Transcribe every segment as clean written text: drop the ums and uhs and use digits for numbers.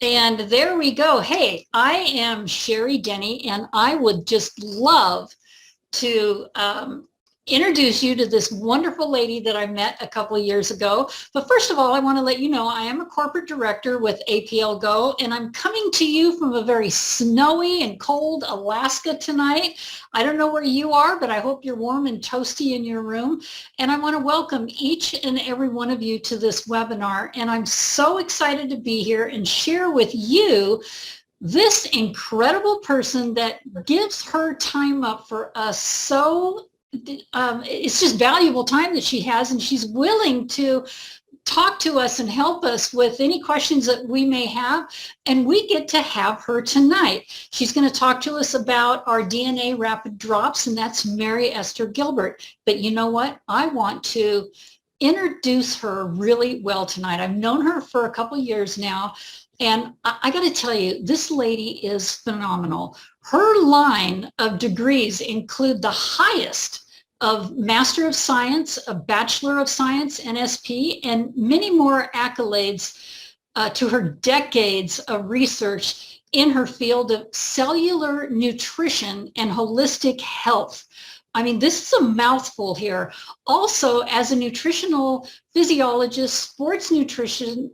And there we go. Hey, I am Sherry Denny, and I would just love to introduce you to this wonderful lady that I met a couple of years ago. But first of all, I want to let you know I am a corporate director with APL Go, and I'm coming to you from a very snowy and cold Alaska tonight. I don't know where you are, but I hope you're warm and toasty in your room. And I want to welcome each and every one of you to this webinar. And I'm so excited to be here and share with you this incredible person that gives her time up for us. So it's just valuable time that she has, and she's willing to talk to us and help us with any questions that we may have. And we get to have her tonight. She's going to talk to us about our DNA rapid drops, and that's Mary Esther Gilbert. But you know what? I want to introduce her really well tonight. I've known her for a couple of years now. And I got to tell you, this lady is phenomenal. Her line of degrees include the highest of Master of Science, a Bachelor of Science, NSP, and many more accolades to her decades of research in her field of cellular nutrition and holistic health. I mean, this is a mouthful here. Also, as a nutritional physiologist, sports nutritionist,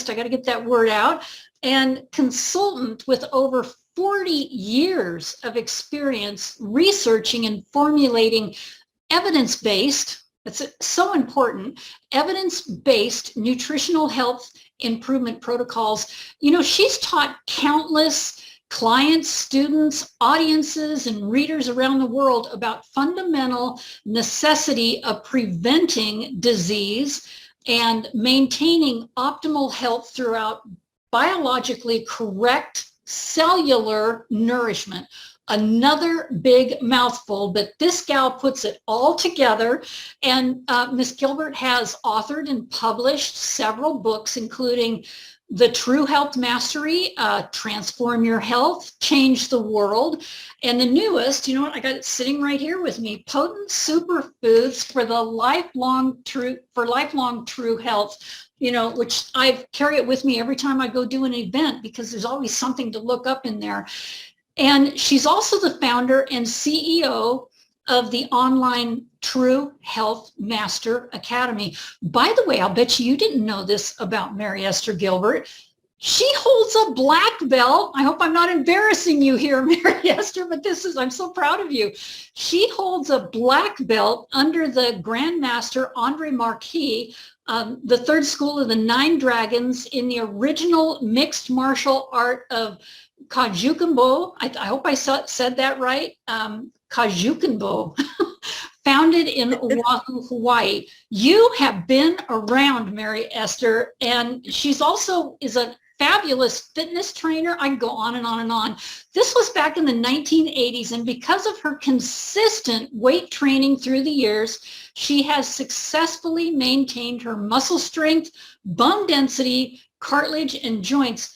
I got to get that word out, and consultant with over 40 years of experience researching and formulating evidence-based, it's so important, evidence-based nutritional health improvement protocols. You know, she's taught countless clients, students, audiences, and readers around the world about fundamental necessity of preventing disease and maintaining optimal health throughout biologically correct cellular nourishment. Another big mouthful, but this gal puts it all together. And Miss Gilbert has authored and published several books, including The True Health Mastery, Transform Your Health, Change the World. And the newest, you know what, I got it sitting right here with me, Potent Superfoods for lifelong true health, you know, which I carry it with me every time I go do an event because there's always something to look up in there. And she's also the founder and CEO of the online True Health Master Academy. By the way, I'll bet you didn't know this about Mary Esther Gilbert. She holds a black belt. I hope I'm not embarrassing you here, Mary Esther, but I'm so proud of you. She holds a black belt under the Grandmaster Andre Marquis, the third school of the 9 Dragons in the original mixed martial art of Kajukenbo. I hope I said that right. Kajukenbo, founded in Oahu, Hawaii. You have been around, Mary Esther, and she's also is a fabulous fitness trainer. I can go on and on and on. This was back in the 1980s, and because of her consistent weight training through the years, she has successfully maintained her muscle strength, bone density, cartilage, and joints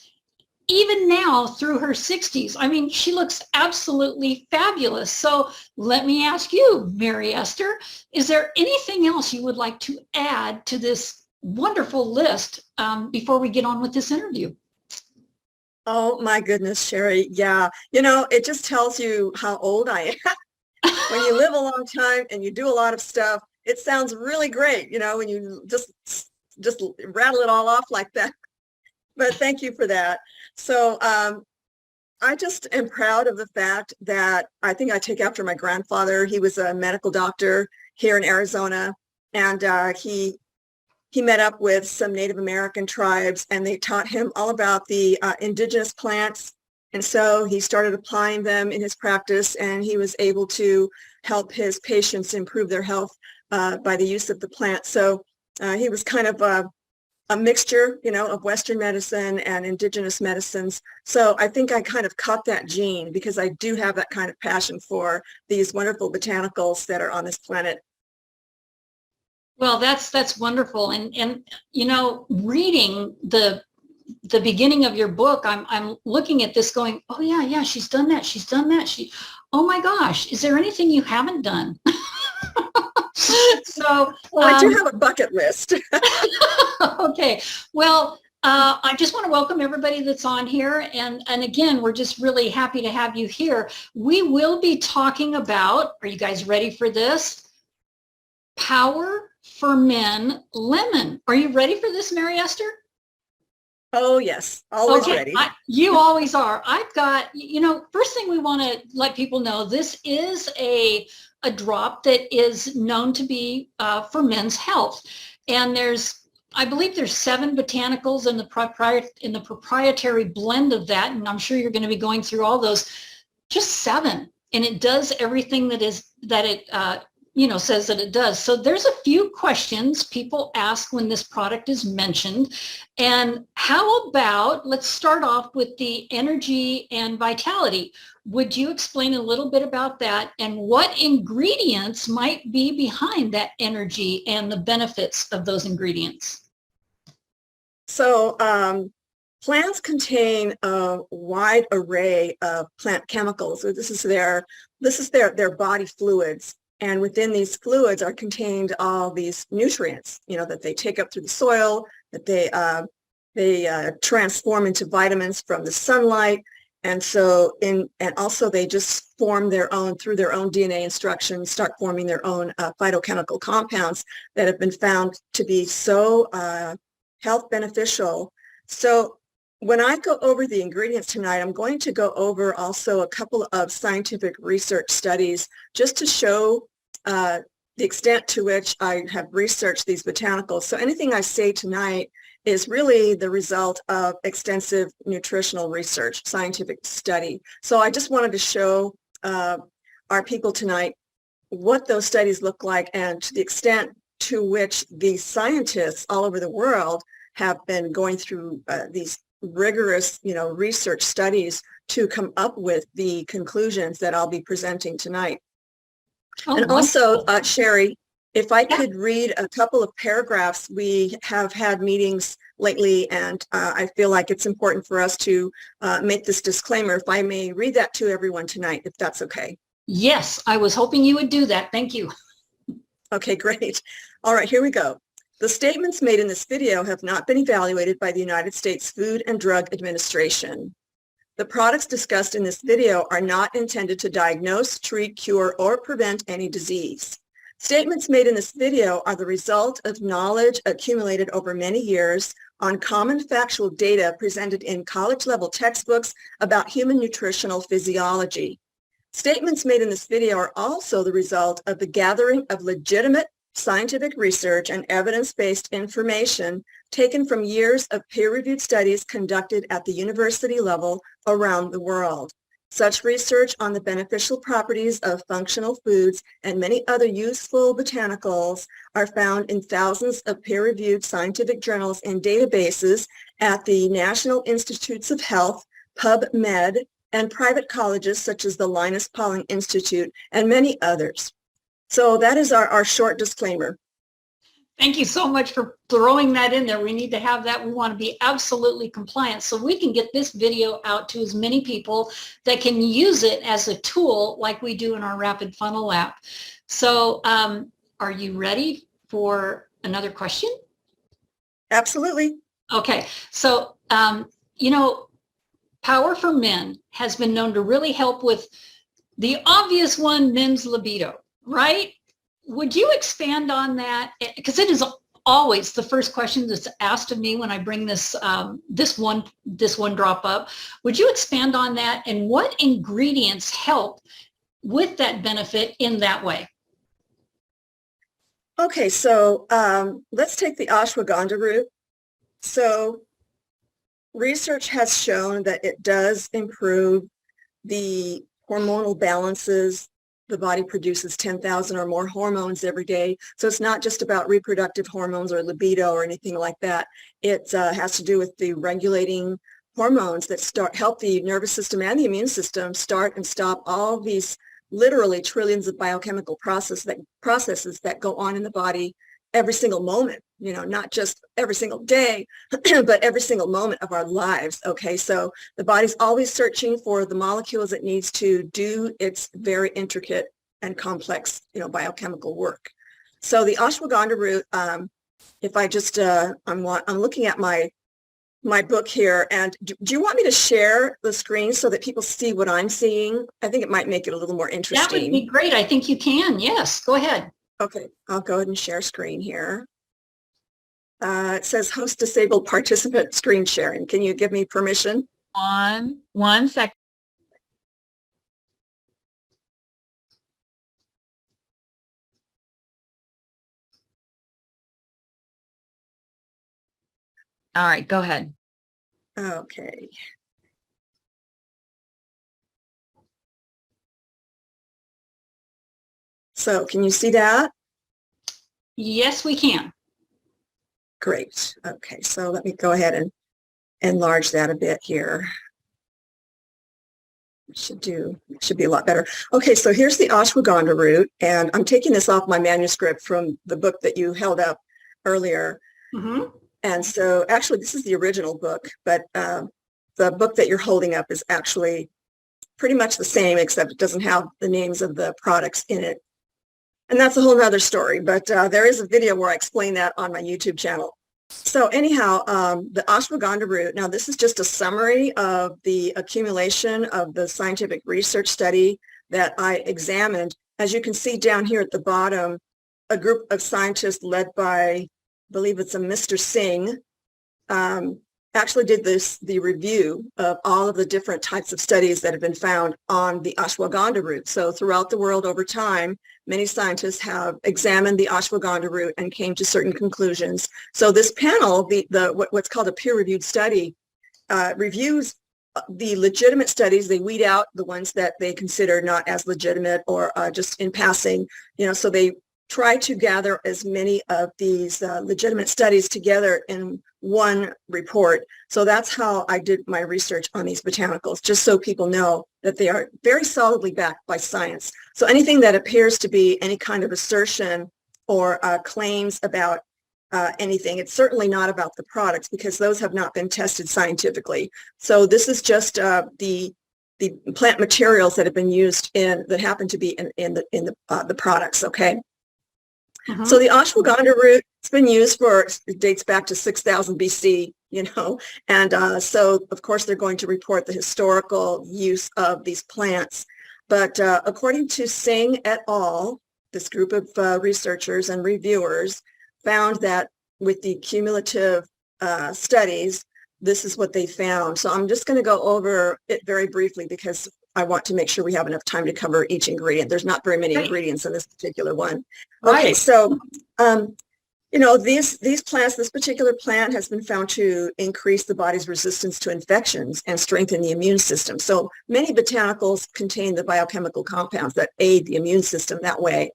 even now through her 60s. I mean, she looks absolutely fabulous. So let me ask you, Mary Esther, is there anything else you would like to add to this wonderful list before we get on with this interview? Oh my goodness, Sherry. Yeah. You know, it just tells you how old I am. When you live a long time and you do a lot of stuff, it sounds really great, you know, when you just rattle it all off like that. But thank you for that. So I just am proud of the fact that I think I take after my grandfather. He was a medical doctor here in Arizona, and he met up with some Native American tribes, and they taught him all about the indigenous plants. And so he started applying them in his practice, and he was able to help his patients improve their health by the use of the plant. So he was kind of a mixture, you know, of Western medicine and indigenous medicines. So I think I kind of caught that gene because I do have that kind of passion for these wonderful botanicals that are on this planet. Well, that's wonderful. And you know, reading the beginning of your book, I'm looking at this going, oh yeah, she's done that. Oh my gosh, is there anything you haven't done? So well, I do have a bucket list. Okay. Well, I just want to welcome everybody that's on here. And again, we're just really happy to have you here. We will be talking about, are you guys ready for this? Power for Men Lemon. Are you ready for this, Mary Esther? Oh, yes, always ready. You always are. I've got, first thing we want to let people know, this is a drop that is known to be for men's health. And I believe there's 7 botanicals in the proprietary blend of that. And I'm sure you're going to be going through all those, just 7. And it does everything that it says that it does. So there's a few questions people ask when this product is mentioned. And how about, let's start off with the energy and vitality. Would you explain a little bit about that and what ingredients might be behind that energy and the benefits of those ingredients? So plants contain a wide array of plant chemicals. So this is their body fluids. And within these fluids are contained all these nutrients, that they take up through the soil, that they transform into vitamins from the sunlight. And so and also they just form through their own DNA instructions, start forming their own phytochemical compounds that have been found to be so health beneficial. So when I go over the ingredients tonight, I'm going to go over also a couple of scientific research studies just to show the extent to which I have researched these botanicals. So anything I say tonight is really the result of extensive nutritional research, scientific study. So I just wanted to show our people tonight what those studies look like and to the extent to which these scientists all over the world have been going through these rigorous, research studies to come up with the conclusions that I'll be presenting tonight. Oh, and wonderful. also, Sherry, if I could read a couple of paragraphs, we have had meetings lately, and I feel like it's important for us to make this disclaimer. If I may read that to everyone tonight, if that's okay. Yes, I was hoping you would do that. Thank you. Okay, great. All right, here we go. The statements made in this video have not been evaluated by the United States Food and Drug Administration. The products discussed in this video are not intended to diagnose, treat, cure, or prevent any disease. Statements made in this video are the result of knowledge accumulated over many years on common factual data presented in college-level textbooks about human nutritional physiology. Statements made in this video are also the result of the gathering of legitimate scientific research and evidence-based information taken from years of peer-reviewed studies conducted at the university level around the world. Such research on the beneficial properties of functional foods and many other useful botanicals are found in thousands of peer-reviewed scientific journals and databases at the National Institutes of Health, PubMed, and private colleges such as the Linus Pauling Institute and many others. So that is our short disclaimer. Thank you so much for throwing that in there. We need to have that. We want to be absolutely compliant so we can get this video out to as many people that can use it as a tool like we do in our Rapid Funnel app. So are you ready for another question? Absolutely. Okay. So, Power for Men has been known to really help with the obvious one, men's libido, right? Would you expand on that? Because it is always the first question that's asked of me when I bring this one drop up. Would you expand on that and what ingredients help with that benefit in that way? Okay, so let's take the ashwagandha root. So research has shown that it does improve the hormonal balances. The body produces 10,000 or more hormones every day. So it's not just about reproductive hormones or libido or anything like that. It has to do with the regulating hormones that help the nervous system and the immune system start and stop all these literally trillions of biochemical processes that go on in the body every single moment, not just every single day, but every single moment of our lives. Okay, so the body's always searching for the molecules it needs to do its very intricate and complex, biochemical work. So the ashwagandha root, if I just, I'm looking at my my book here. And do you want me to share the screen so that people see what I'm seeing? I think it might make it a little more interesting. That would be great. I think you can. Yes, go ahead. Okay, I'll go ahead and share screen here. It says host disabled participant screen sharing. Can you give me permission? One second. All right, go ahead. Okay. So can you see that? Yes, we can. Great. Okay, so let me go ahead and enlarge that a bit here. Should be a lot better. Okay, so here's the ashwagandha root, and I'm taking this off my manuscript from the book that you held up earlier. Mm-hmm. And so actually this is the original book, but the book that you're holding up is actually pretty much the same, except it doesn't have the names of the products in it. And that's a whole nother story, but there is a video where I explain that on my YouTube channel. So anyhow, the ashwagandha root, now this is just a summary of the accumulation of the scientific research study that I examined. As you can see down here at the bottom, a group of scientists led by, I believe it's a Mr. Singh, actually did the review of all of the different types of studies that have been found on the ashwagandha root. So throughout the world over time, many scientists have examined the ashwagandha root and came to certain conclusions. So this panel, what's called a peer-reviewed study, reviews the legitimate studies. They weed out the ones that they consider not as legitimate or just in passing, so they try to gather as many of these legitimate studies together in one report. So that's how I did my research on these botanicals, just so people know that they are very solidly backed by science. So anything that appears to be any kind of assertion or claims about anything, it's certainly not about the products, because those have not been tested scientifically. So this is just the plant materials that have been used that happen to be in the products. Okay. Mm-hmm. So the ashwagandha root, it's been used it dates back to 6000 BC, and so of course they're going to report the historical use of these plants. But according to Singh et al., this group of researchers and reviewers found that with the cumulative studies, this is what they found. So I'm just going to go over it very briefly because I want to make sure we have enough time to cover each ingredient. There's not very many ingredients in this particular one. Okay, Right. so, these plants, this particular plant has been found to increase the body's resistance to infections and strengthen the immune system. So many botanicals contain the biochemical compounds that aid the immune system that way.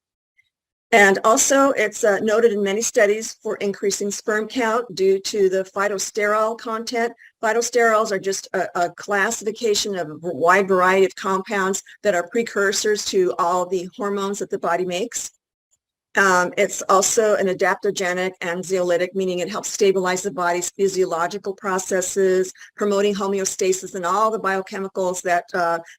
And also, it's noted in many studies for increasing sperm count due to the phytosterol content. Phytosterols are just a classification of a wide variety of compounds that are precursors to all the hormones that the body makes. It's also an adaptogenic and zeolytic, meaning it helps stabilize the body's physiological processes, promoting homeostasis and all the biochemicals that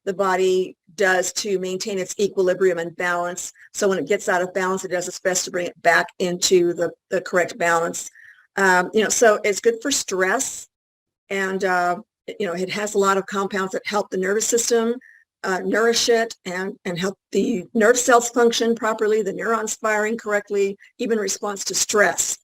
the body does to maintain its equilibrium and balance. So when it gets out of balance, it does its best to bring it back into the correct balance. So it's good for stress, and it has a lot of compounds that help the nervous system, nourish it, and help the nerve cells function properly, the neurons firing correctly, even response to stress.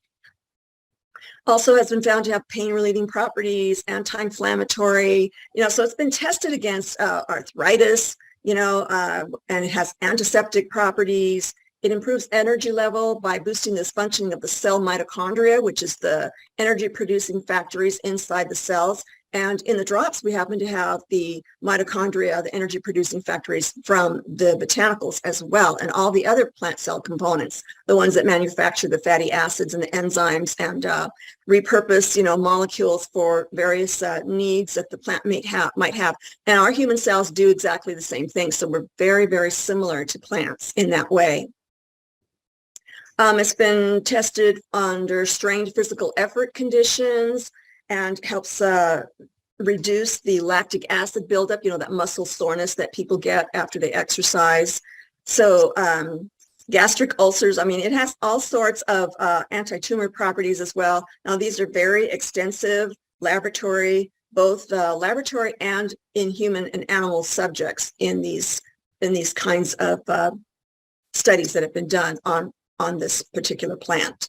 Also has been found to have pain-relieving properties, anti-inflammatory, so it's been tested against arthritis, and it has antiseptic properties. It improves energy level by boosting this functioning of the cell mitochondria, which is the energy-producing factories inside the cells. And in the drops, we happen to have the mitochondria, the energy-producing factories from the botanicals as well, and all the other plant cell components, the ones that manufacture the fatty acids and the enzymes and repurpose, molecules for various needs that the plant might have. And our human cells do exactly the same thing. So we're very, very similar to plants in that way. It's been tested under strained physical effort conditions and helps reduce the lactic acid buildup, that muscle soreness that people get after they exercise. So gastric ulcers, it has all sorts of anti-tumor properties as well. Now, these are very extensive. both laboratory and in human and animal subjects in these kinds of studies that have been done on this particular plant.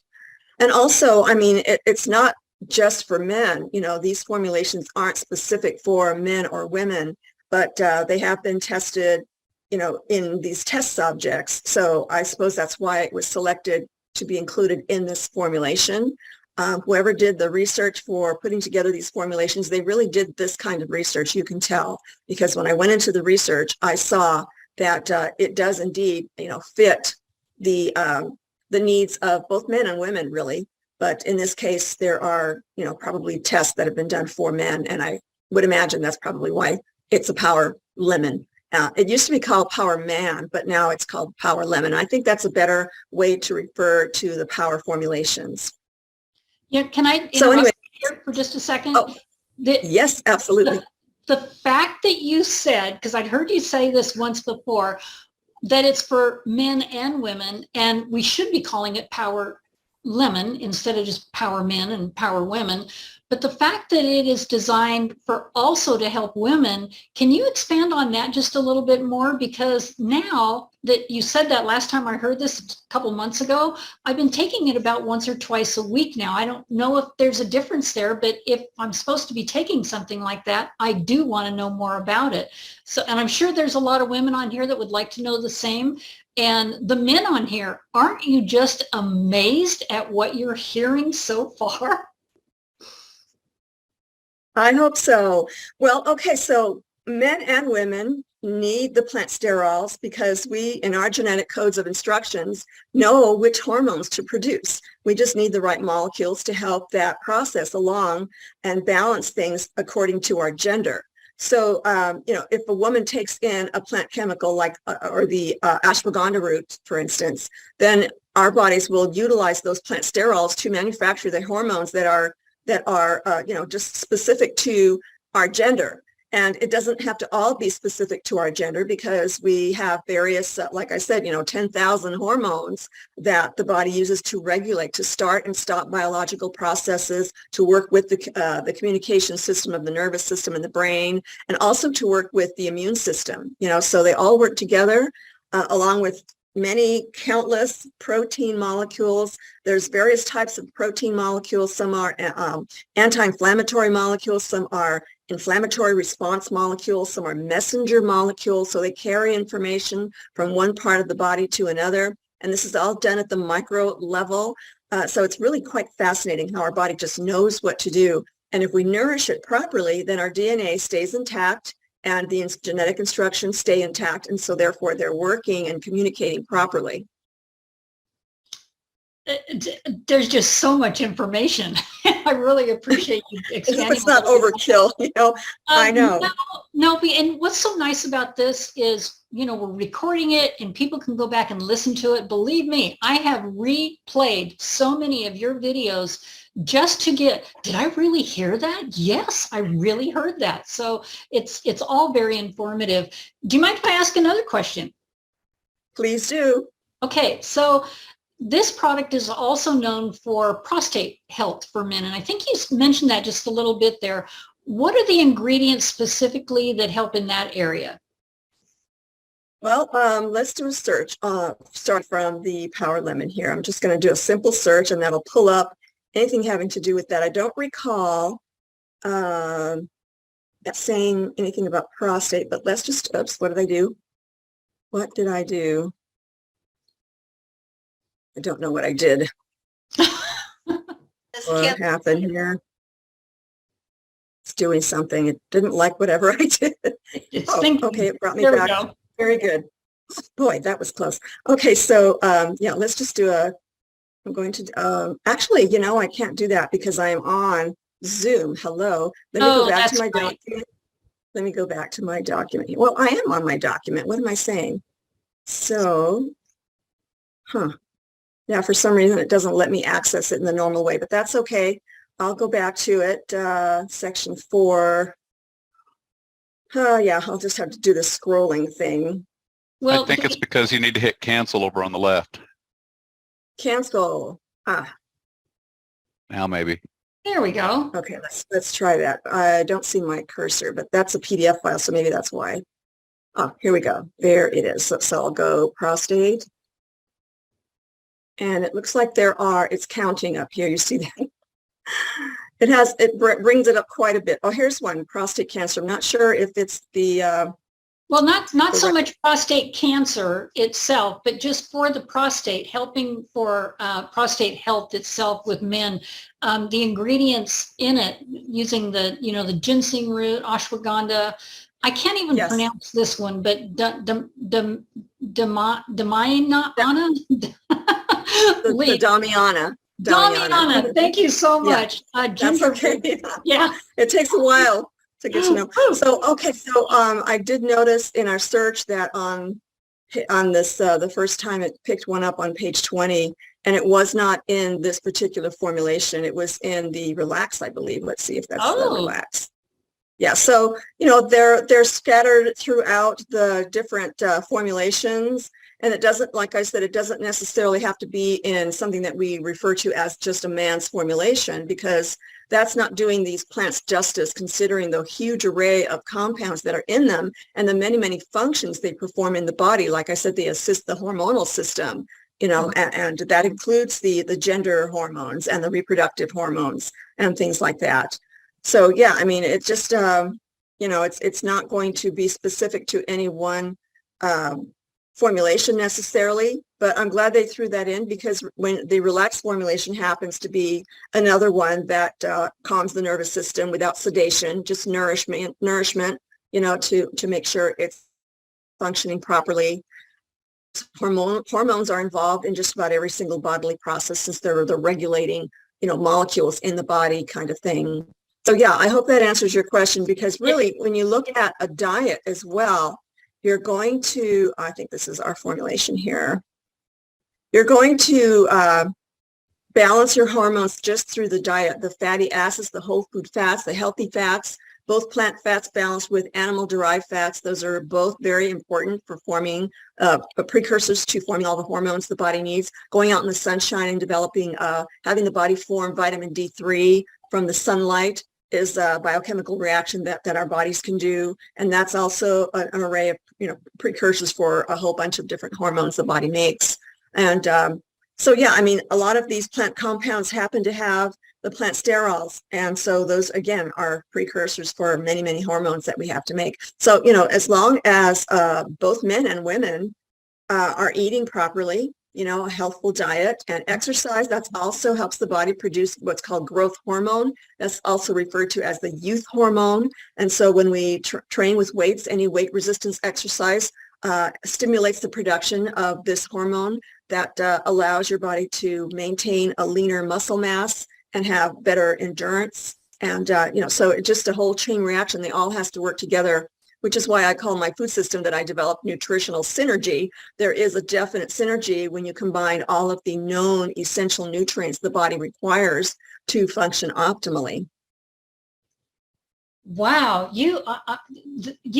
And also, I mean, it's not just for men. You know, these formulations aren't specific for men or women, but they have been tested, you know, in these test subjects. So I suppose that's why it was selected to be included in this formulation. Whoever did the research for putting together these formulations, they really did this kind of research, you can tell, because when I went into the research, I saw that it does indeed, you know, fit the needs of both men and women, really. But in this case, there are, you know, probably tests that have been done for men, and I would imagine that's probably why it's a power lemon. It used to be called Power Man, but now it's called Power Lemon. I think that's a better way to refer to the power formulations. Yeah, can I interrupt So anyway, here for just a second? Oh, yes, absolutely. The fact that you said, because I'd heard you say this once before, that it's for men and women, and we should be calling it Power Lemon instead of just Power Men and Power Women. But the fact that it is designed for also to help women, can you expand on that just a little bit more? Because now that you said that last time I heard this a couple months ago, I've been taking it about once or twice a week now. I don't know if there's a difference there, but if I'm supposed to be taking something like that, I do want to know more about it. So, and I'm sure there's a lot of women on here that would like to know the same. And the men on here, aren't you just amazed at what you're hearing so far? I hope so. Well, okay, so men and women need the plant sterols because we, in our genetic codes of instructions, know which hormones to produce. We just need the right molecules to help that process along and balance things according to our gender. So, you know, if a woman takes in a plant chemical like, or the ashwagandha root, for instance, then our bodies will utilize those plant sterols to manufacture the hormones that are you know, just specific to our gender. And it doesn't have to all be specific to our gender because we have various, like I said, you know, 10,000 hormones that the body uses to regulate, to start and stop biological processes, to work with the communication system of the nervous system and the brain, and also to work with the immune system, you know, so they all work together along with many countless protein molecules. There's various types of protein molecules. Some are anti-inflammatory molecules. Some are inflammatory response molecules. Some are messenger molecules. So they carry information from one part of the body to another. And this is all done at the micro level. So it's really quite fascinating how our body just knows what to do. And if we nourish it properly, then our DNA stays intact and the genetic instructions stay intact, and so therefore they're working and communicating properly. There's just so much information. I really appreciate you expanding. It's not overkill, you know. I know. No, and what's so nice about this is, you know, we're recording it and people can go back and listen to it. Believe me, I have replayed so many of your videos just to get, did I really hear that? Yes, I really heard that. So it's all very informative. Do you mind if I ask another question? Please do. Okay, so this product is also known for prostate health for men, and I think you mentioned that just a little bit there. What are the ingredients specifically that help in that area? Well, let's do a search. Start from the Power Lemon here. I'm just going to do a simple search, and that'll pull up anything having to do with that. I don't recall saying anything about prostate, but let's just, oops, what did I do? What did I do? I don't know what I did. What happened here? It's doing something. It didn't like whatever I did. Oh, okay, it brought me back. Go. Very good. Boy, that was close. Okay, so yeah, let's just do I'm going to, actually, you know, I can't do that because I am on Zoom. Hello. Let me go back to my document. Let me go back to my document. Well, I am on my document. What am I saying? So, yeah, for some reason it doesn't let me access it in the normal way, but that's okay. I'll go back to it. Section 4. Yeah, I'll just have to do the scrolling thing. Well, I think it's because you need to hit cancel over on the left. Cancel. Now maybe. There we go. Okay, let's try that. I don't see my cursor, but that's a PDF file, so maybe that's why. Oh, here we go. There it is. So I'll go prostate. And it looks like it's counting up here. You see that? It brings it up quite a bit. Oh, here's one, prostate cancer. I'm not sure if it's the Well, not so much prostate cancer itself, but just for the prostate, helping for prostate health itself with men. The ingredients in it, using the ginseng root, ashwagandha. I can't even pronounce this one, but the Damiana. Damiana, thank you so much. That's okay. Yeah. It takes a while to get to know. So, okay, so I did notice in our search that on this, the first time it picked one up on page 20, and it was not in this particular formulation. It was in the Relax, I believe. Let's see if that's the Relax. Yeah, so, they're scattered throughout the different formulations. And it doesn't, like I said, it doesn't necessarily have to be in something that we refer to as just a man's formulation, because that's not doing these plants justice, considering the huge array of compounds that are in them and the many, many functions they perform in the body. Like I said, they assist the hormonal system, and that includes the gender hormones and the reproductive hormones and things like that. So, yeah, I mean, it just, it's not going to be specific to any one formulation necessarily, but I'm glad they threw that in, because when the Relax formulation happens to be another one that calms the nervous system without sedation, just nourishment, to make sure it's functioning properly. Hormones are involved in just about every single bodily process, since they're the regulating, molecules in the body kind of thing. So yeah, I hope that answers your question, because really when you look at a diet as well, you're going to, I think this is our formulation here, you're going to balance your hormones just through the diet, the fatty acids, the whole food fats, the healthy fats, both plant fats balanced with animal-derived fats. Those are both very important for forming precursors to forming all the hormones the body needs. Going out in the sunshine and developing, having the body form vitamin D3 from the sunlight is a biochemical reaction that our bodies can do. And that's also an array of, precursors for a whole bunch of different hormones the body makes. And so, yeah, I mean, a lot of these plant compounds happen to have the plant sterols. And so those, again, are precursors for many, many hormones that we have to make. So, as long as both men and women are eating properly, a healthful diet and exercise, that also helps the body produce what's called growth hormone. That's also referred to as the youth hormone. And so when we train with weights, any weight resistance exercise stimulates the production of this hormone that allows your body to maintain a leaner muscle mass and have better endurance. And, so it's just a whole chain reaction. They all has to work together, which is why I call my food system that I developed nutritional synergy. There is a definite synergy when you combine all of the known essential nutrients the body requires to function optimally. Wow, you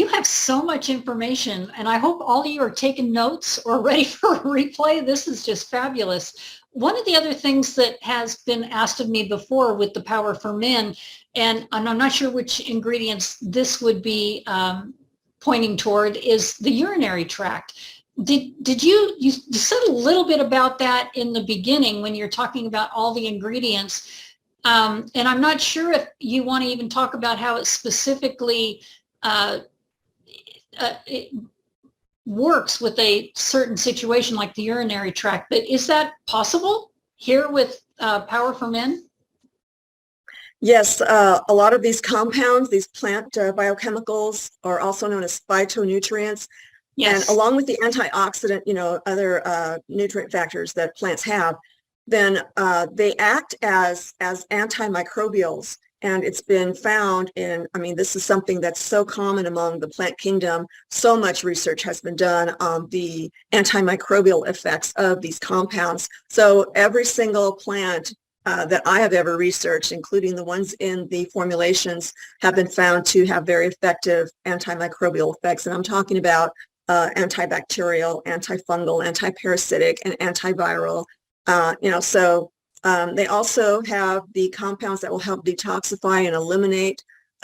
have so much information, and I hope all of you are taking notes or ready for a replay. This is just fabulous. One of the other things that has been asked of me before with the Power for Men, and I'm not sure which ingredients this would be pointing toward, is the urinary tract. Did you said a little bit about that in the beginning when you're talking about all the ingredients. And I'm not sure if you want to even talk about how it specifically it works with a certain situation like the urinary tract, but is that possible here with Power for Men? Yes, a lot of these compounds, these plant biochemicals, are also known as phytonutrients. Yes. And along with the antioxidant, other nutrient factors that plants have, then they act as antimicrobials. And it's been found this is something that's so common among the plant kingdom. So much research has been done on the antimicrobial effects of these compounds. So every single plant that I have ever researched, including the ones in the formulations, have been found to have very effective antimicrobial effects. And I'm talking about antibacterial, antifungal, antiparasitic, and antiviral. So They also have the compounds that will help detoxify and eliminate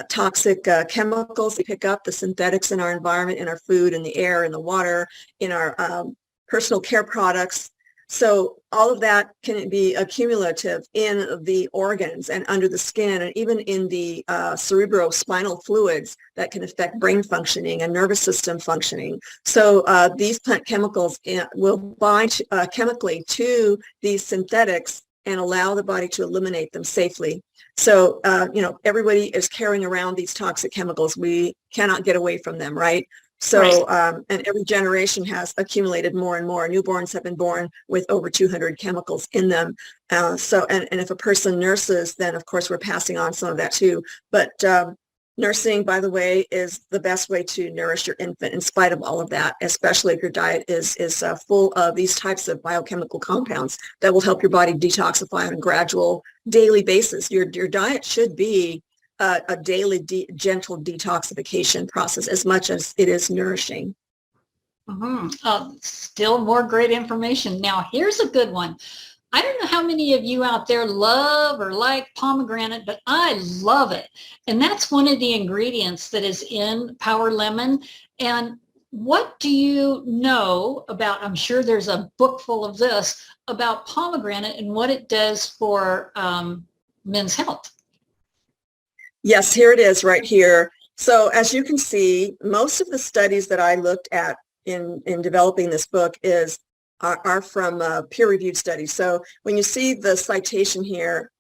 toxic chemicals. We pick up the synthetics in our environment, in our food, in the air, in the water, in our personal care products. So all of that can be accumulative in the organs and under the skin, and even in the cerebrospinal fluids that can affect brain functioning and nervous system functioning. So these plant chemicals will bind chemically to these synthetics and allow the body to eliminate them safely. So, everybody is carrying around these toxic chemicals. We cannot get away from them, right? So, and every generation has accumulated more and more. Newborns have been born with over 200 chemicals in them. And if a person nurses, then of course we're passing on some of that too. But nursing, by the way, is the best way to nourish your infant in spite of all of that, especially if your diet is full of these types of biochemical compounds that will help your body detoxify on a gradual daily basis. Your diet should be a daily gentle detoxification process as much as it is nourishing. Still more great information. Now, here's a good one. I don't know how many of you out there love or like pomegranate, but I love it. And that's one of the ingredients that is in Power Lemon. And what do you know about, I'm sure there's a book full of this, about pomegranate and what it does for men's health? Yes, here it is right here. So as you can see, most of the studies that I looked at in developing this book are from peer-reviewed studies. So when you see the citation here,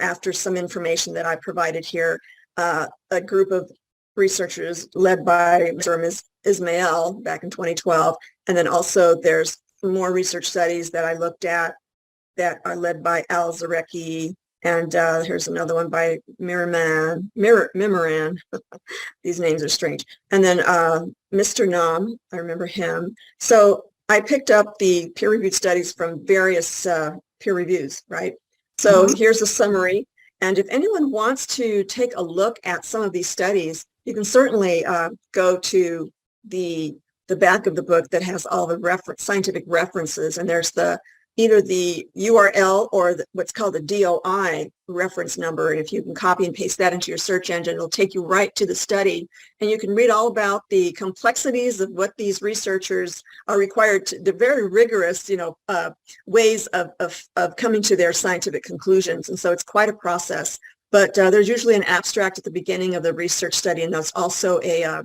after some information that I provided here, a group of researchers led by Mr. Ismail back in 2012, and then also there's more research studies that I looked at that are led by Al Zareki, and here's another one by Mimiran. These names are strange. And then Mr. Nam, I remember him. So I picked up the peer-reviewed studies from various peer reviews, right? So here's a summary. And if anyone wants to take a look at some of these studies, you can certainly go to the back of the book that has all the scientific references. And there's either the URL or what's called the DOI reference number. And if you can copy and paste that into your search engine, it'll take you right to the study. And you can read all about the complexities of what these researchers are required to, the very rigorous, ways of coming to their scientific conclusions. And so it's quite a process. But there's usually an abstract at the beginning of the research study, and there's also a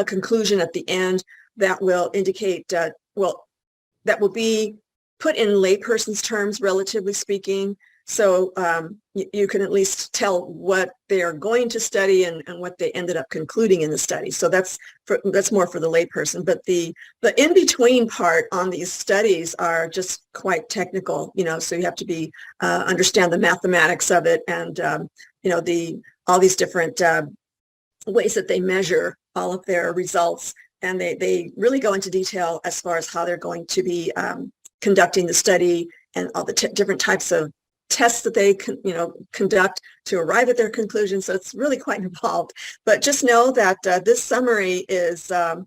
conclusion at the end that will indicate, that will be put in layperson's terms, relatively speaking, so you can at least tell what they are going to study and what they ended up concluding in the study. So that's more for the layperson. But the in-between part on these studies are just quite technical, so you have to understand the mathematics of it, and all these different ways that they measure all of their results, and they really go into detail as far as how they're going to be conducting the study and all the different types of tests that they conduct to arrive at their conclusions. So it's really quite involved. But just know that this summary is a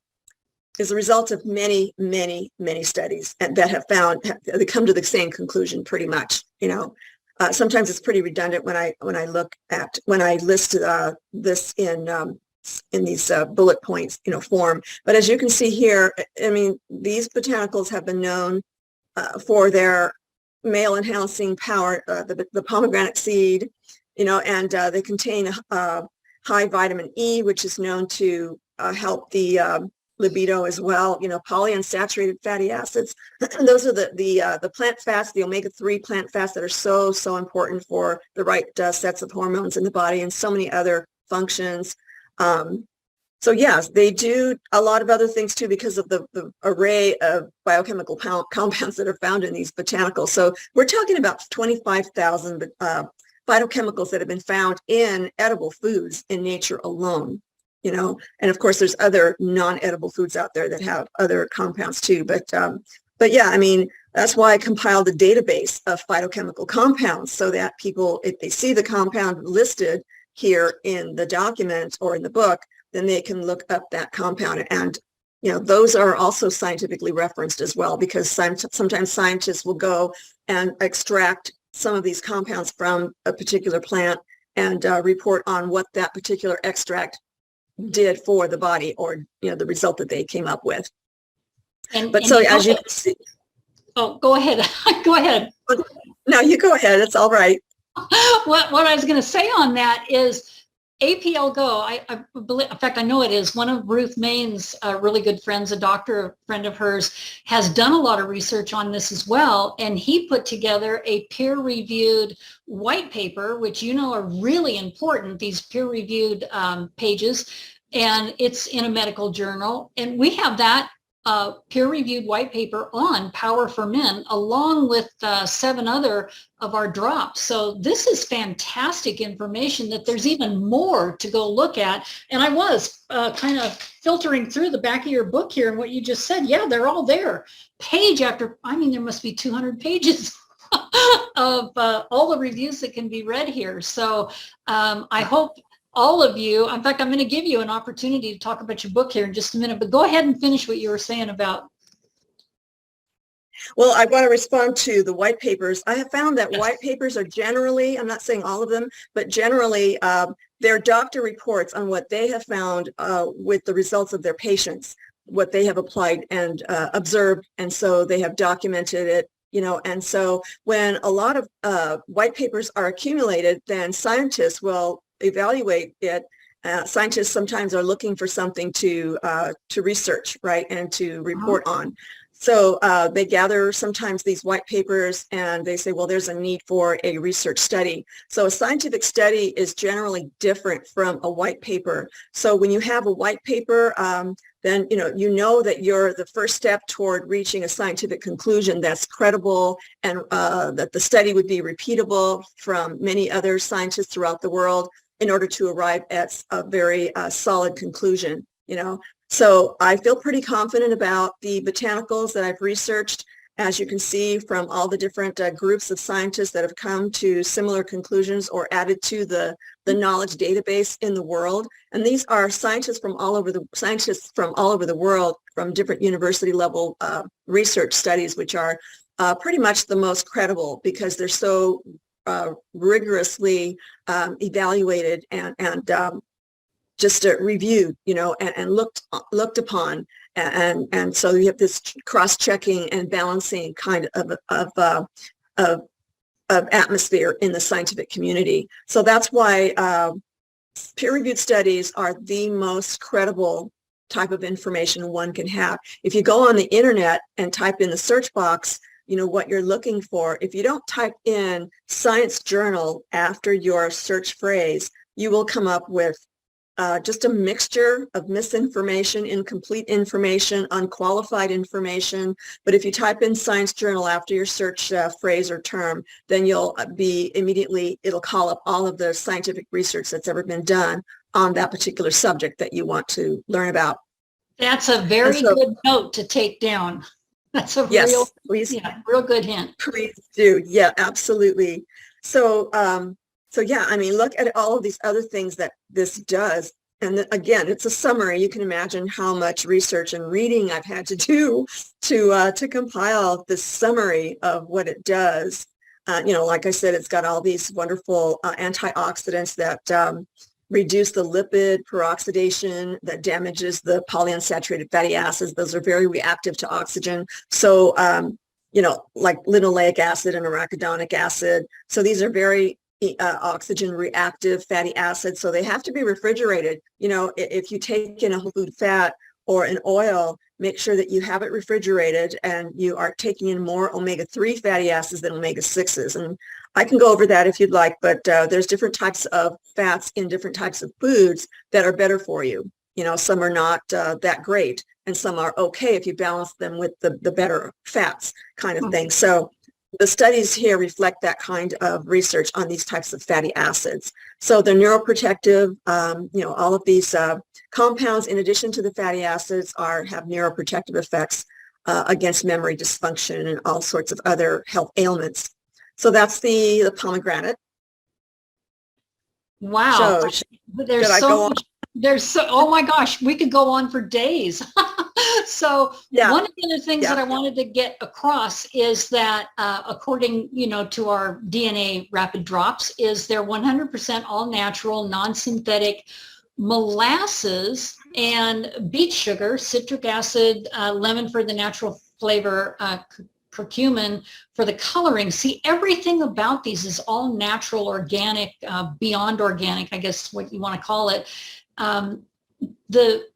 result of many, many, many studies that have found they come to the same conclusion pretty much. Sometimes it's pretty redundant when I list this in these bullet points, form. But as you can see here, I mean, these botanicals have been known for their male enhancing power, the pomegranate seed, and they contain high vitamin E, which is known to help the libido as well. Polyunsaturated fatty acids. Those are the plant fats, the omega-3 plant fats that are so important for the right sets of hormones in the body, and so many other functions. So yes, they do a lot of other things too because of the array of biochemical compounds that are found in these botanicals. So we're talking about 25,000 phytochemicals that have been found in edible foods in nature alone, and of course there's other non-edible foods out there that have other compounds too. But yeah, I mean, that's why I compiled a database of phytochemical compounds so that people, if they see the compound listed here in the document or in the book, then they can look up that compound. And, those are also scientifically referenced as well, because sometimes scientists will go and extract some of these compounds from a particular plant and report on what that particular extract did for the body, or the result that they came up with. But so as you can see, oh, go ahead. Go ahead. No, you go ahead. It's all right. What I was going to say on that is APL Go, I believe, in fact, I know it is, one of Ruth Main's really good friends, a doctor, a friend of hers, has done a lot of research on this as well. And he put together a peer-reviewed white paper, which are really important, these peer-reviewed pages. And it's in a medical journal. And we have that peer-reviewed white paper on Power for Men, along with 7 other of our drops. So this is fantastic information that there's even more to go look at. And I was kind of filtering through the back of your book here, and what you just said, yeah, they're all there. Page after, there must be 200 pages of all the reviews that can be read here. So I hope all of you, in fact, I'm going to give you an opportunity to talk about your book here in just a minute, but go ahead and finish what you were saying about. Well, I want to respond to the white papers. I have found that white papers are generally, I'm not saying all of them, but generally they're doctor reports on what they have found with the results of their patients, what they have applied and observed. And so they have documented it, and so when a lot of white papers are accumulated, then scientists will evaluate it. Scientists sometimes are looking for something to research, right, and to report on. So they gather sometimes these white papers and they say, well, there's a need for a research study. So a scientific study is generally different from a white paper. So when you have a white paper, then that you're the first step toward reaching a scientific conclusion that's credible, and that the study would be repeatable from many other scientists throughout the world in order to arrive at a very solid conclusion, So I feel pretty confident about the botanicals that I've researched, as you can see from all the different groups of scientists that have come to similar conclusions or added to the knowledge database in the world. And these are scientists from all over the world, from different university level research studies, which are pretty much the most credible because they're so rigorously evaluated and just reviewed, and looked upon, and so you have this cross-checking and balancing kind of atmosphere in the scientific community. So that's why peer-reviewed studies are the most credible type of information one can have. If you go on the internet and type in the search box, what you're looking for, if you don't type in science journal after your search phrase, you will come up with just a mixture of misinformation, incomplete information, unqualified information. But if you type in science journal after your search phrase or term, then you'll it'll call up all of the scientific research that's ever been done on that particular subject that you want to learn about. That's a very good note to take down. That's a real good hint. Please do. Yeah, absolutely. So, yeah, look at all of these other things that this does. And again, it's a summary. You can imagine how much research and reading I've had to do to compile this summary of what it does. Like I said, it's got all these wonderful antioxidants that reduce the lipid peroxidation that damages the polyunsaturated fatty acids. Those are very reactive to oxygen. So, like linoleic acid and arachidonic acid. So these are very oxygen reactive fatty acids. So they have to be refrigerated. If you take in a whole food fat or an oil, make sure that you have it refrigerated and you are taking in more omega-3 fatty acids than omega-6s. And I can go over that if you'd like, but there's different types of fats in different types of foods that are better for you. Some are not that great, and some are okay if you balance them with the better fats kind of thing. So the studies here reflect that kind of research on these types of fatty acids. So they're neuroprotective. All of these compounds, in addition to the fatty acids, have neuroprotective effects against memory dysfunction and all sorts of other health ailments. So that's the pomegranate. Wow. There's so much. Oh my gosh, we could go on for days. So Yeah. one of the other things Yeah. that I wanted to get across is that according, to our DNA rapid drops, is they're 100% all natural, non-synthetic molasses and beet sugar, citric acid, lemon for the natural flavor, curcumin for the coloring. See, everything about these is all natural, organic, beyond organic, I guess what you want to call it. The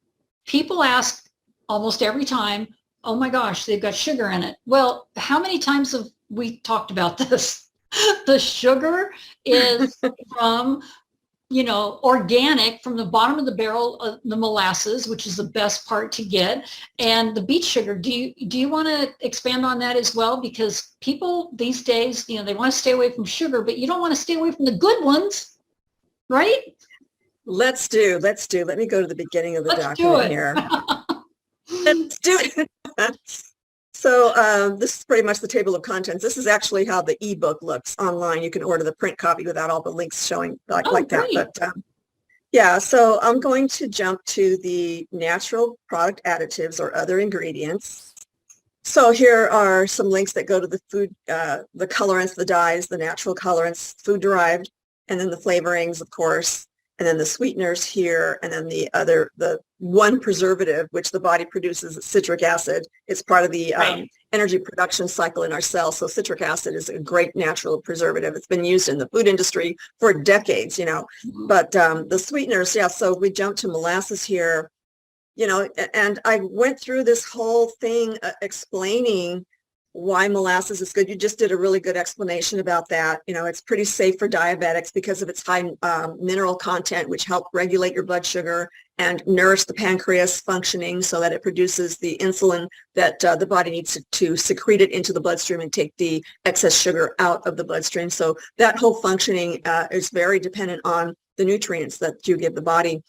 people ask almost every time, oh my gosh, they've got sugar in it. Well, how many times have we talked about this? The sugar is from, organic, from the bottom of the barrel, the molasses, which is the best part to get, and the beet sugar. Do you want to expand on that as well? Because people these days, they want to stay away from sugar, but you don't want to stay away from the good ones, right? Let's do. Let me go to the beginning of the Let's do document it. here. Let's do it. So this is pretty much the table of contents. This is actually how the ebook looks online. You can order the print copy without all the links showing like that. Great. But yeah, so I'm going to jump to the natural product additives or other ingredients. So here are some links that go to the food, the colorants, the dyes, the natural colorants, food derived, and then the flavorings, of course, and then the sweeteners here, and then the one preservative, which the body produces, citric acid. It's part of the energy production cycle in our cells. So citric acid is a great natural preservative. It's been used in the food industry for decades, Mm-hmm. But the sweeteners, yeah, so we jump to molasses here, and I went through this whole thing explaining why molasses is good. You just did a really good explanation about that. It's pretty safe for diabetics because of its high mineral content, which help regulate your blood sugar and nourish the pancreas functioning so that it produces the insulin that the body needs to secrete it into the bloodstream and take the excess sugar out of the bloodstream. So that whole functioning is very dependent on the nutrients that you give the body.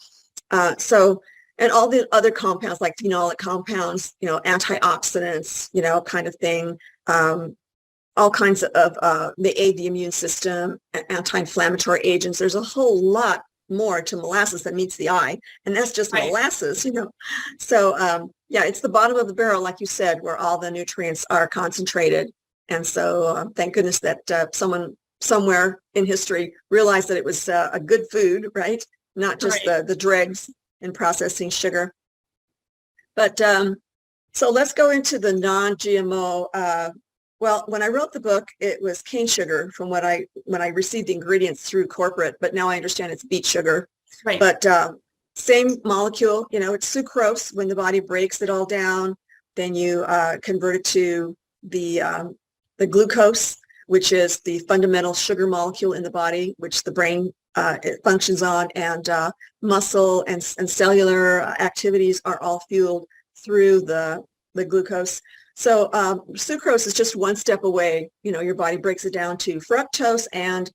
And all the other compounds like phenolic compounds, antioxidants, kind of thing, all kinds of, they aid the immune system, anti-inflammatory agents. There's a whole lot more to molasses than meets the eye. And that's just molasses, So, yeah, it's the bottom of the barrel, like you said, where all the nutrients are concentrated. And so thank goodness that someone somewhere in history realized that it was a good food, right? Not just the dregs in processing sugar. But so let's go into the non-GMO. Well, when I wrote the book, it was cane sugar from when I received the ingredients through corporate, but now I understand it's beet sugar. Right. But same molecule, it's sucrose. When the body breaks it all down, then you convert it to the glucose, which is the fundamental sugar molecule in the body, which the brain it functions on, and muscle and cellular activities are all fueled through the glucose. So sucrose is just one step away. Your body breaks it down to fructose and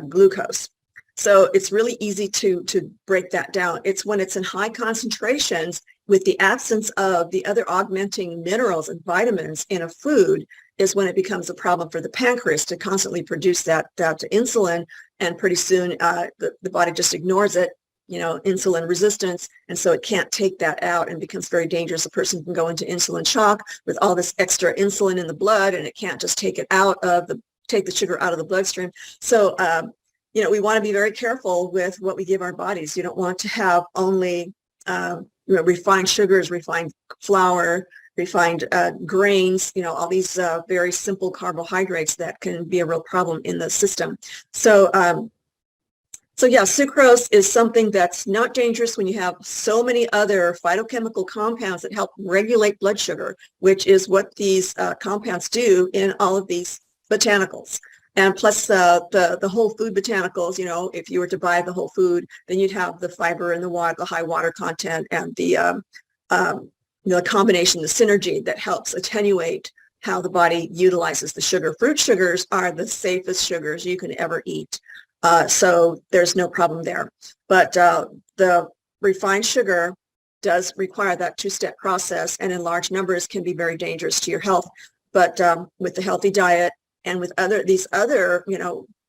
glucose. So it's really easy to break that down. It's when it's in high concentrations with the absence of the other augmenting minerals and vitamins in a food is when it becomes a problem for the pancreas to constantly produce that insulin. And pretty soon the body just ignores it, insulin resistance. And so it can't take that out and becomes very dangerous. A person can go into insulin shock with all this extra insulin in the blood, and it can't just take the sugar out of the bloodstream. So, we want to be very careful with what we give our bodies. You don't want to have only refined sugars, refined flour, refined grains, all these very simple carbohydrates that can be a real problem in the system. So, yeah, sucrose is something that's not dangerous when you have so many other phytochemical compounds that help regulate blood sugar, which is what these compounds do in all of these botanicals. And plus the whole food botanicals, if you were to buy the whole food, then you'd have the fiber and the high water content and the combination, the synergy that helps attenuate how the body utilizes the sugar. Fruit sugars are the safest sugars you can ever eat. So there's no problem there. But the refined sugar does require that two-step process, and in large numbers can be very dangerous to your health. But with the healthy diet and with these other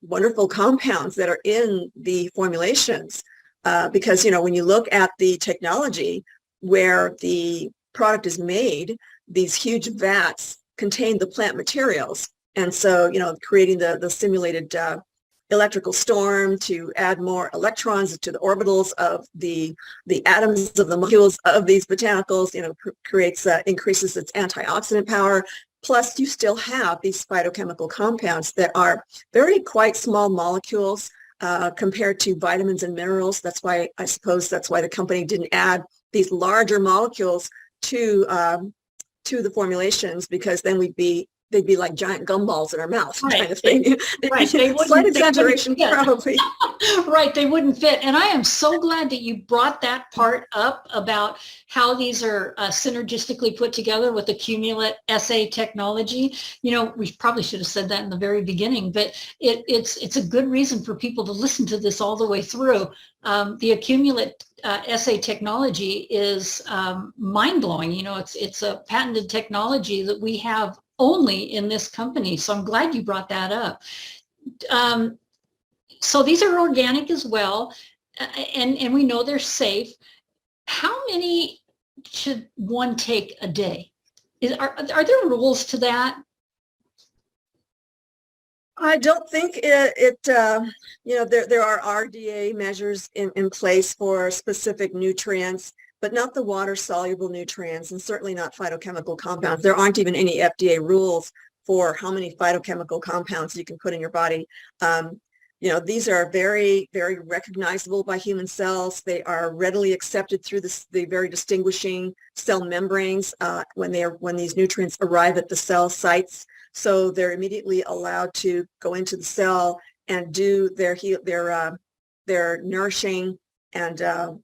wonderful compounds that are in the formulations, because when you look at the technology where the product is made, these huge vats contain the plant materials. And so, creating the simulated electrical storm to add more electrons to the orbitals of the atoms of the molecules of these botanicals, creates, increases its antioxidant power. Plus, you still have these phytochemical compounds that are quite small molecules compared to vitamins and minerals. That's why, I suppose that's why the company didn't add these larger molecules to the formulations, because then they'd be like giant gumballs in our mouth, Right. kind of thing. Right. Slight exaggeration, probably. Right. They wouldn't fit. And I am so glad that you brought that part up about how these are synergistically put together with the Accumulate SA technology. We probably should have said that in the very beginning, but it's a good reason for people to listen to this all the way through. The Accumulate SA technology is mind-blowing. It's a patented technology that we have only in this company. So I'm glad you brought that up. So these are organic as well, and we know they're safe. How many should one take a day? Are there rules to that? I don't think there are RDA measures in place for specific nutrients, but not the water-soluble nutrients, and certainly not phytochemical compounds. There aren't even any FDA rules for how many phytochemical compounds you can put in your body. These are very, very recognizable by human cells. They are readily accepted through the very distinguishing cell membranes when these nutrients arrive at the cell sites. So they're immediately allowed to go into the cell and do their nourishing and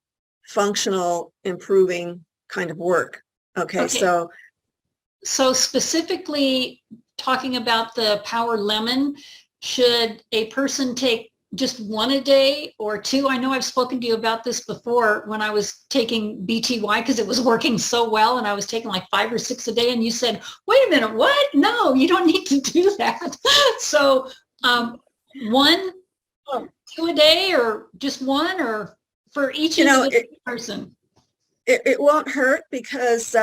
functional improving kind of work. Okay. So specifically talking about the Power Lemon, should a person take just one a day or two? I know I've spoken to you about this before when I was taking BTY because it was working so well, and I was taking like 5 or 6 a day, and you said, wait a minute, what? No, you don't need to do that. So 1, 2 a day, or just one, or for each individual person? It won't hurt, because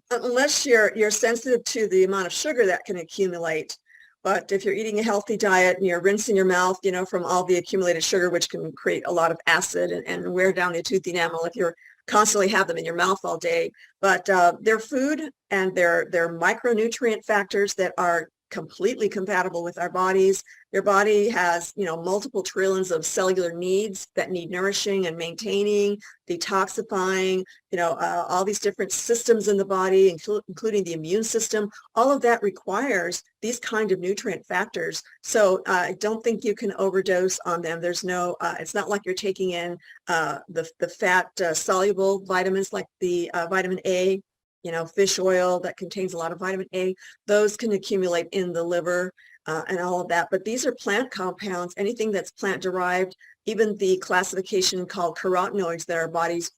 unless you're sensitive to the amount of sugar that can accumulate. But if you're eating a healthy diet and you're rinsing your mouth, from all the accumulated sugar, which can create a lot of acid and wear down the tooth enamel if you're constantly have them in your mouth all day. But they're food, and they're micronutrient factors that are completely compatible with our bodies. Your body has, multiple trillions of cellular needs that need nourishing and maintaining, detoxifying, all these different systems in the body, including the immune system. All of that requires these kind of nutrient factors. So I don't think you can overdose on them. There's no, it's not like you're taking in the fat soluble vitamins like the vitamin A, fish oil that contains a lot of vitamin A. Those can accumulate in the liver and all of that. But these are plant compounds, anything that's plant derived, even the classification called carotenoids that our bodies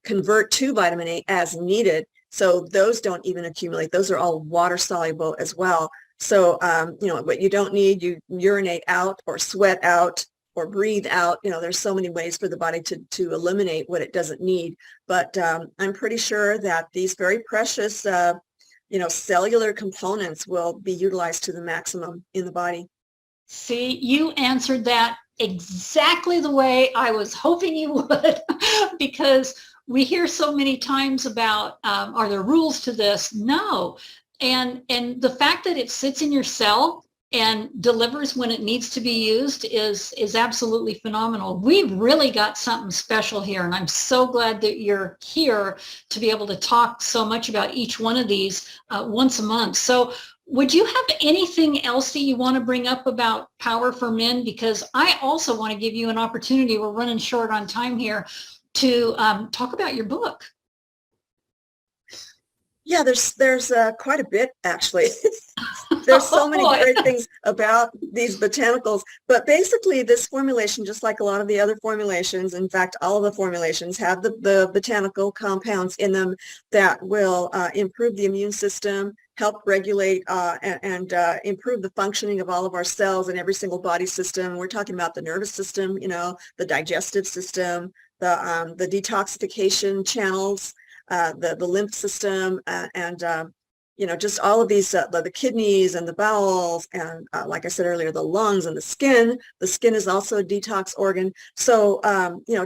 convert to vitamin A as needed. So those don't even accumulate. Those are all water soluble as well. So, what you don't need, you urinate out or sweat out or breathe out. There's so many ways for the body to eliminate what it doesn't need. But I'm pretty sure that these very precious, cellular components will be utilized to the maximum in the body. See, you answered that exactly the way I was hoping you would, because we hear so many times about, are there rules to this? No. And the fact that it sits in your cell and delivers when it needs to be used is absolutely phenomenal. We've really got something special here, and I'm so glad that you're here to be able to talk so much about each one of these once a month. So would you have anything else that you want to bring up about Power for Men? Because I also want to give you an opportunity, we're running short on time here, to talk about your book. Yeah, there's quite a bit, actually. There's so many great things about these botanicals, but basically this formulation, just like a lot of the other formulations, in fact, all of the formulations have the botanical compounds in them that will improve the immune system, help regulate and improve the functioning of all of our cells and every single body system. We're talking about the nervous system, the digestive system, the detoxification channels, the lymph system, and just all of these, the kidneys and the bowels, and like I said earlier, the lungs and the skin. The skin is also a detox organ. So,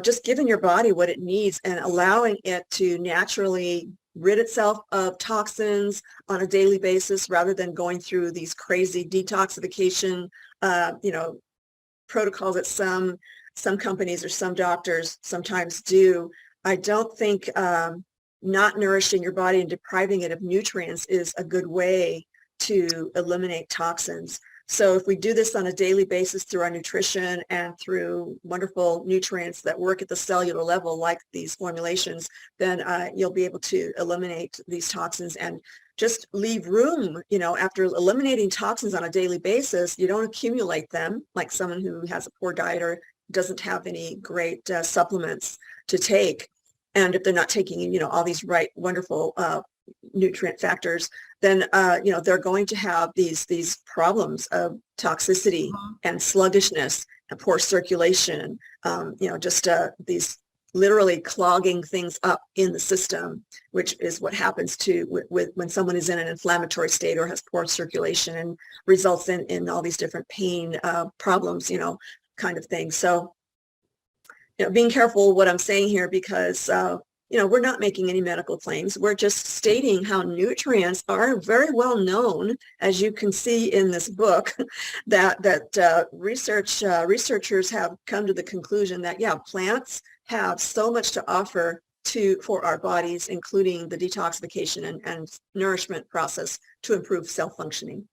just giving your body what it needs and allowing it to naturally rid itself of toxins on a daily basis, rather than going through these crazy detoxification, protocols that some companies or some doctors sometimes do. I don't think not nourishing your body and depriving it of nutrients is a good way to eliminate toxins. So if we do this on a daily basis through our nutrition and through wonderful nutrients that work at the cellular level, like these formulations, then you'll be able to eliminate these toxins and just leave room. After eliminating toxins on a daily basis, you don't accumulate them like someone who has a poor diet or doesn't have any great supplements to take. And if they're not taking, all these wonderful nutrient factors, then, they're going to have these problems of toxicity and sluggishness and poor circulation, these literally clogging things up in the system, which is what happens with when someone is in an inflammatory state or has poor circulation, and results in all these different pain problems, kind of thing. So, being careful what I'm saying here, because we're not making any medical claims. We're just stating how nutrients are very well known, as you can see in this book, that researchers have come to the conclusion that, plants have so much to offer for our bodies, including the detoxification and nourishment process to improve cell functioning.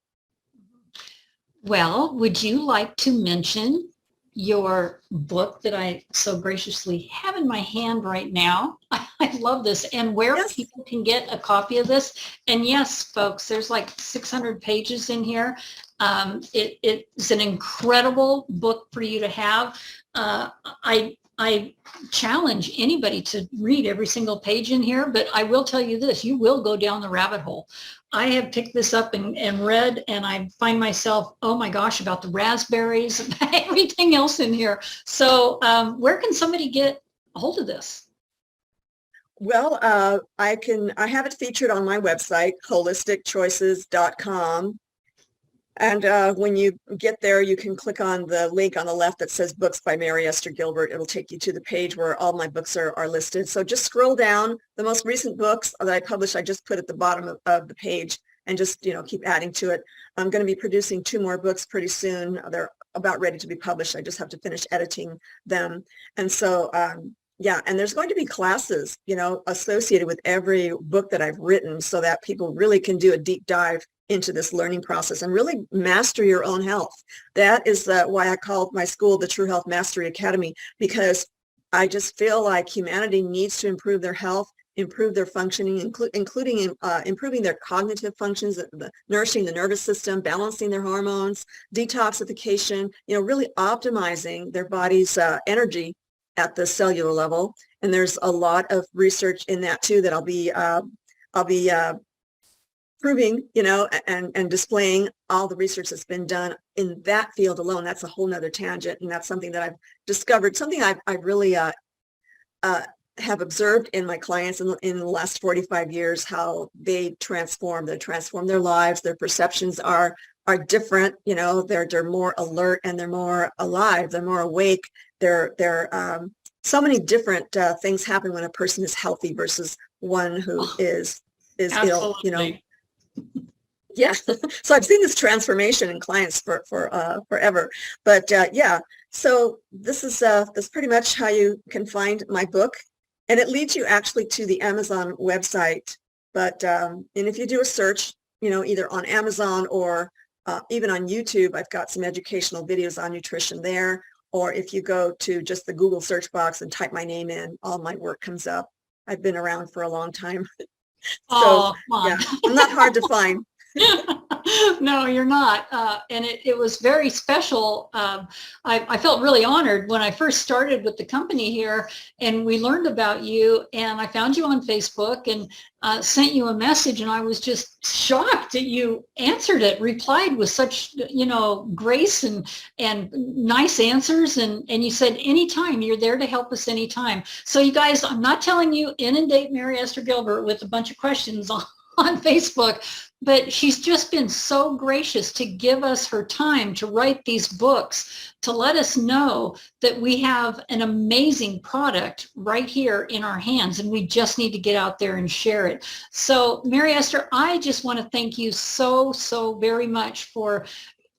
Well, would you like to mention your book that I so graciously have in my hand right now? I love this, and where people can get a copy of this. And yes, folks, there's like 600 pages in here. It's an incredible book for you to have. I challenge anybody to read every single page in here, but I will tell you this, you will go down the rabbit hole. I have picked this up and read, and I find myself, oh my gosh, about the raspberries, everything else in here. So where can somebody get a hold of this? Well, I have it featured on my website, holisticchoices.com. And when you get there, you can click on the link on the left that says Books by Mary Esther Gilbert. It'll take you to the page where all my books are listed. So just scroll down. The most recent books that I published, I just put at the bottom of the page, and just, keep adding to it. I'm going to be producing 2 more books pretty soon. They're about ready to be published. I just have to finish editing them. And so, and there's going to be classes, associated with every book that I've written, so that people really can do a deep dive into this learning process and really master your own health. That is why I called my school the True Health Mastery Academy, because I just feel like humanity needs to improve their health, improve their functioning, including improving their cognitive functions, nourishing the nervous system, balancing their hormones, detoxification, really optimizing their body's energy at the cellular level. And there's a lot of research in that too that I'll be proving, and displaying all the research that's been done in that field alone. That's a whole nother tangent, and that's something that I've discovered, something I've really have observed in my clients in the last 45 years, how they transform their lives. Their perceptions are different. They're more alert, and they're more alive. They're more awake. They're so many different things happen when a person is healthy versus one who is ill. Yeah. So I've seen this transformation in clients for forever. But so this is that's pretty much how you can find my book, and it leads you actually to the Amazon website. But and if you do a search, either on Amazon or even on YouTube, I've got some educational videos on nutrition there. Or if you go to just the Google search box and type my name in, all my work comes up. I've been around for a long time. So, I'm not hard to find. No, you're not. And it was very special. I felt really honored when I first started with the company here and we learned about you, and I found you on Facebook and sent you a message, and I was just shocked that you answered it, replied with such, grace and nice answers. And you said, anytime, you're there to help us anytime. So you guys, I'm not telling you inundate Mary Esther Gilbert with a bunch of questions on Facebook, but she's just been so gracious to give us her time to write these books, to let us know that we have an amazing product right here in our hands, and we just need to get out there and share it. So Mary Esther, I just want to thank you so, so very much for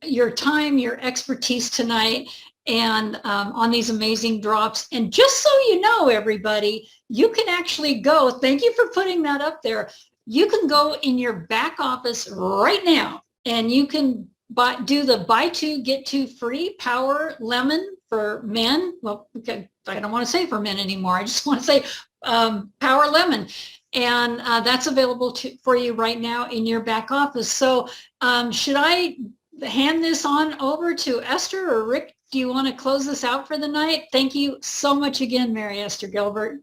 your time, your expertise tonight, and on these amazing drops. And just so you know, everybody, you can actually go, thank you for putting that up there, you can go in your back office right now and you can do the buy two, get two free Power Lemon for men. Well, okay, I don't want to say for men anymore. I just want to say Power Lemon. And that's available for you right now in your back office. So should I hand this on over to Esther or Rick? Do you want to close this out for the night? Thank you so much again, Mary Esther Gilbert.